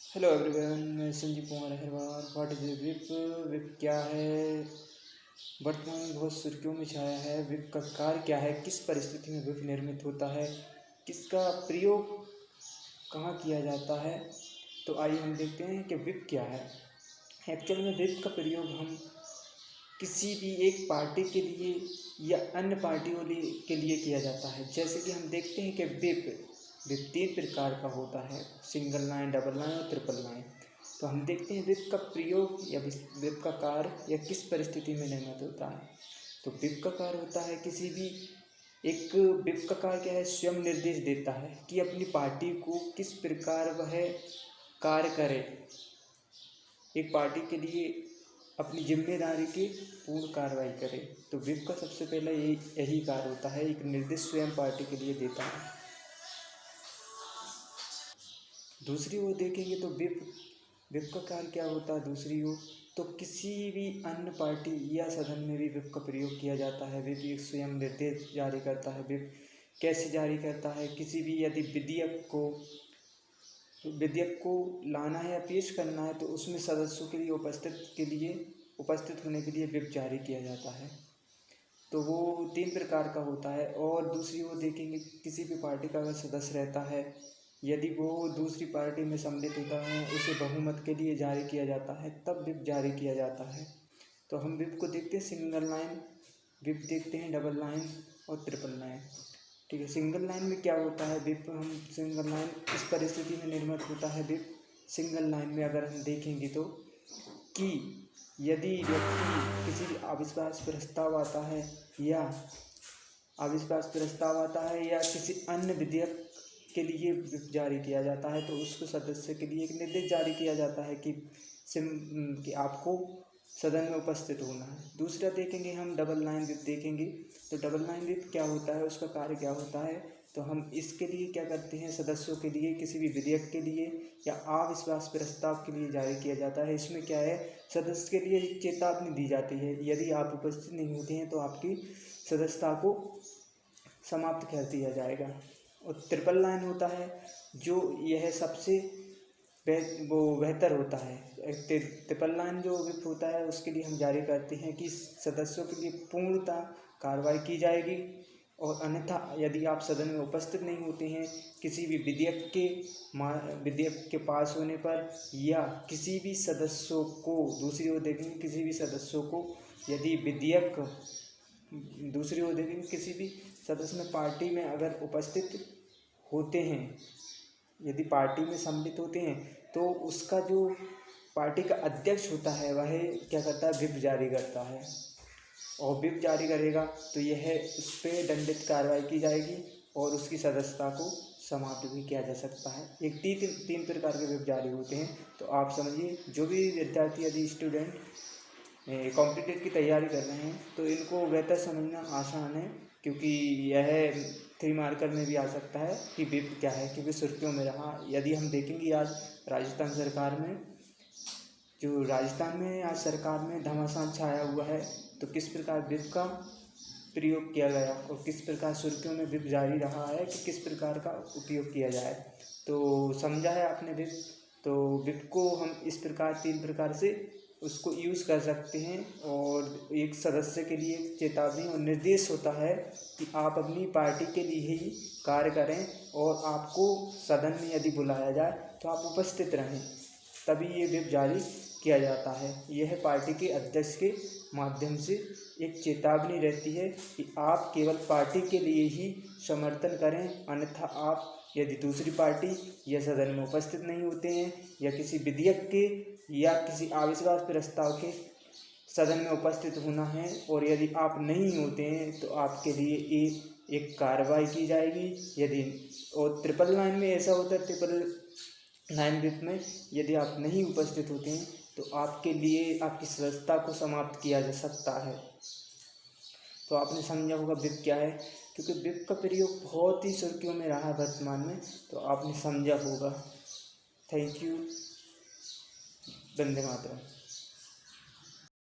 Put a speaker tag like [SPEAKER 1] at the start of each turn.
[SPEAKER 1] Hello everyone, मैं Sanjeev Kumar Ahirwar. What is whip? Whip क्या है? वर्तमान में बहुत सुर्खियों में छाया है। विप का कार्य क्या है? किस परिस्थिति में विप निर्मित होता है? किसका प्रयोग कहाँ किया जाता है? तो आइए हम देखते हैं कि विप क्या है। एक्चुअल में विप का प्रयोग हम किसी भी एक पार्टी के लिए या अन्य पार्टियों के लिए किया जाता है। जैसे कि हम देखते हैं कि विप 3 प्रकार का होता है, सिंगल लाइन, डबल लाइन और ट्रिपल लाइन। तो हम देखते हैं विप का प्रयोग या विप का कार्य या किस परिस्थिति में निर्मित होता है। तो विप का कार्य होता है किसी भी एक विप का कार्य क्या है, स्वयं निर्देश देता है कि अपनी पार्टी को किस प्रकार वह कार्य करे, एक पार्टी के लिए अपनी जिम्मेदारी की पूर्ण कार्रवाई करे। तो विप का सबसे पहले यही कार्य होता है, एक निर्देश स्वयं पार्टी के लिए देता है। दूसरी ओर देखेंगे तो विप का कार्य क्या होता है दूसरी ओर, तो किसी भी अन्य पार्टी या सदन में भी विप का प्रयोग किया जाता है। विप एक स्वयं निर्देश जारी करता है। विप कैसे जारी करता है? किसी भी यदि विधेयक को लाना है या पेश करना है तो उसमें सदस्यों के लिए उपस्थित होने के लिए विप जारी किया जाता है। तो वो 3 प्रकार का होता है। और दूसरी ओर देखेंगे, किसी भी पार्टी का अगर सदस्य रहता है, यदि वो दूसरी पार्टी में सम्मिलित होता है, उसे बहुमत के लिए जारी किया जाता है, तब विप जारी किया जाता है। तो हम विप को देखते हैं सिंगल लाइन, विप देखते हैं डबल लाइन और ट्रिपल लाइन। ठीक है, सिंगल लाइन में क्या होता है विप? हम सिंगल लाइन इस परिस्थिति में निर्मित होता है विप। सिंगल लाइन में अगर हम देखेंगे तो कि यदि व्यक्ति किसी अविश्वास प्रस्ताव आता है या किसी अन्य विधेयक के लिए विप जारी किया जाता है, तो उसको सदस्य के लिए एक निर्देश जारी किया जाता है कि आपको सदन में उपस्थित होना है। दूसरा देखेंगे हम डबल लाइन विप देखेंगे। तो डबल लाइन विप क्या होता है, उसका कार्य क्या होता है? तो हम इसके लिए क्या करते हैं, सदस्यों के लिए किसी भी विधेयक के लिए या अविश्वास प्रस्ताव के लिए जारी किया जाता है। इसमें क्या है, सदस्य के लिए एक चेतावनी दी जाती है, यदि आप उपस्थित नहीं होते हैं तो आपकी सदस्यता को समाप्त कर दिया जाएगा। और ट्रिपल लाइन होता है जो यह सबसे बेहतर होता है। ट्रिपल लाइन जो विप होता है उसके लिए हम जारी करते हैं कि सदस्यों के लिए पूर्णतः कार्रवाई की जाएगी, और अन्यथा यदि आप सदन में उपस्थित नहीं होते हैं, किसी भी विधेयक के पास होने पर या किसी भी सदस्यों को, दूसरी ओर देखेंगे किसी भी सदस्यों को यदि किसी भी सदस्य में पार्टी में अगर उपस्थित होते हैं, यदि पार्टी में सम्मिलित होते हैं, तो उसका जो पार्टी का अध्यक्ष होता है वह क्या करता है, विप जारी करता है। और विप जारी करेगा तो यह उस पर दंडित कार्रवाई की जाएगी और उसकी सदस्यता को समाप्त भी किया जा सकता है। एक 3 प्रकार के विप जारी होते हैं। तो आप समझिए, जो भी विद्यार्थी यदि स्टूडेंट कॉम्पिटिटिव की तैयारी कर रहे हैं तो इनको बेहतर समझना आसान है, क्योंकि यह 3 मार्कर में भी आ सकता है कि विप क्या है, क्योंकि सुर्खियों में रहा। यदि हम देखेंगे आज राजस्थान में आज सरकार में घमासान छाया हुआ है, तो किस प्रकार विप का प्रयोग किया गया और किस प्रकार सुर्खियों में विप जारी रहा है कि किस प्रकार का उपयोग किया जाए। तो समझा है आपने विप? तो विप को हम इस प्रकार 3 प्रकार से उसको यूज़ कर सकते हैं। और एक सदस्य के लिए चेतावनी और निर्देश होता है कि आप अपनी पार्टी के लिए ही कार्य करें, और आपको सदन में यदि बुलाया जाए तो आप उपस्थित रहें, तभी ये विप जारी किया जाता है। यह पार्टी के अध्यक्ष के माध्यम से एक चेतावनी रहती है कि आप केवल पार्टी के लिए ही समर्थन करें, अन्यथा आप यदि दूसरी पार्टी या सदन में उपस्थित नहीं होते हैं या किसी विधेयक के या किसी अविश्वास प्रस्ताव के सदन में उपस्थित होना है, और यदि आप नहीं होते हैं तो आपके लिए एक कार्रवाई की जाएगी। और ट्रिपल लाइन में ऐसा होता है, ट्रिपल लाइन विप में यदि आप नहीं उपस्थित होते हैं तो आपके लिए आपकी सदस्यता को समाप्त किया जा सकता है। तो आपने समझा होगा विप क्या है, क्योंकि विप का प्रयोग बहुत ही सुर्खियों में रहा है वर्तमान में, तो आपने समझा होगा। Thank you. वंदे मातरम।